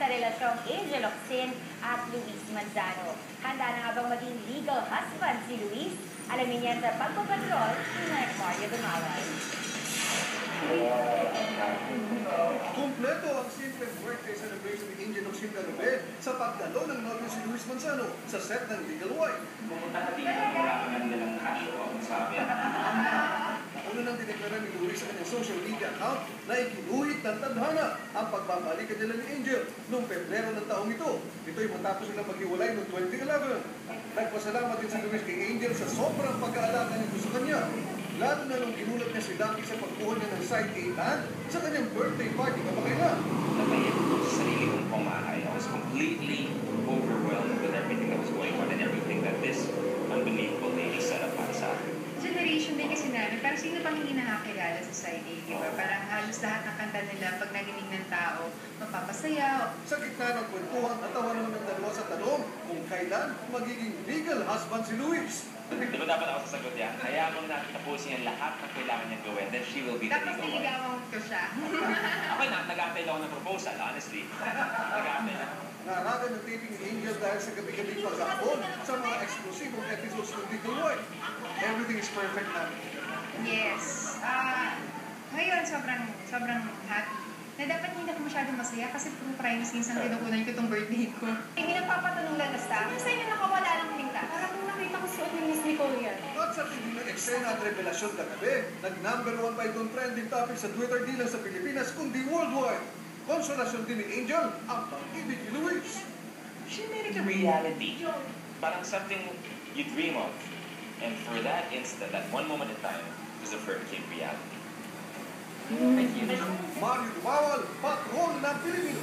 sa relasyong Angel Locsin at Luis Manzano. Handa na nga bang maging legal husband si Luis? Alamin yan sa pagpapatrol ni Mario Dumaray. Kumpleto ang simple birthday celebration ni Angel Locsin Garupe sa pagdalo ng nobyo si Luis Manzano sa set ng Legal Wife. Pumunta ka dito, wala ka man nilang cash o sabi. Una nang dineklara ni Luis sa kanyang social media account na ikinuhit ng tadhana ang pagbabalikan nila ni Angel noong Pebrero ng taong ito. Ito'y matapos silang maghiwalay noong 2011. Nagpasalamat din si Luis kay Angel sa sobrang pag-aalaga nito sa kanya. Lalo na nung ginulat niya si Lucky sa pagkuha niya ng side A-land sa kanyang birthday party kamakailan. Natayin ko sa sarili kong pumahay. I was completely overwhelmed with everything that was going on and everything that this unbelievable lady set up para sa akin. Generation din kasi namin, parang sino pang hindi nakakilala sa side A, di ba? Parang halos lahat ng kanta nila, pag narinig ng tao, mapapasaya. Sa gitna ng kwentuhan, natawa naman ng dalawa sa tanong kung kailan magiging legal husband si Luis. Di ba dapat ako sasagot yan? Hayaan mo natin tapusin ang lahat ng kailangan niyang gawin, then she will be the Tapos legal wife. niligawan ko siya. Ako na, nag-aantay lang ako ng proposal, honestly. Nag-aantay lang. Naragan ng taping ni Angel dahil sa gabi-gabi paghapon sa mga eksklusibong episodes ng Legal Wife. Everything is perfect na. Yes. Ngayon, sobrang happy. Na dapat hindi ako masyadong masaya kasi puro prime scenes ang kinukunan ko itong birthday ko. Hindi nagpapatanong lang na staff, sa inyo nakawala ng pinta. Parang kung nakita ko suot ni Miss Nicole yan. At sa tingin ng eksena at revelasyon kagabi, nag-number 1 pa itong trending topic sa Twitter di lang sa Pilipinas kundi worldwide. Konsolasyon din ni Angel ang pag-ibig ni Luis. She made it a reality. Parang something you dream of. And for that instant, that one moment in time, was the first came reality. Thank you. Mario Dumaral, Patrol ng Pilipino.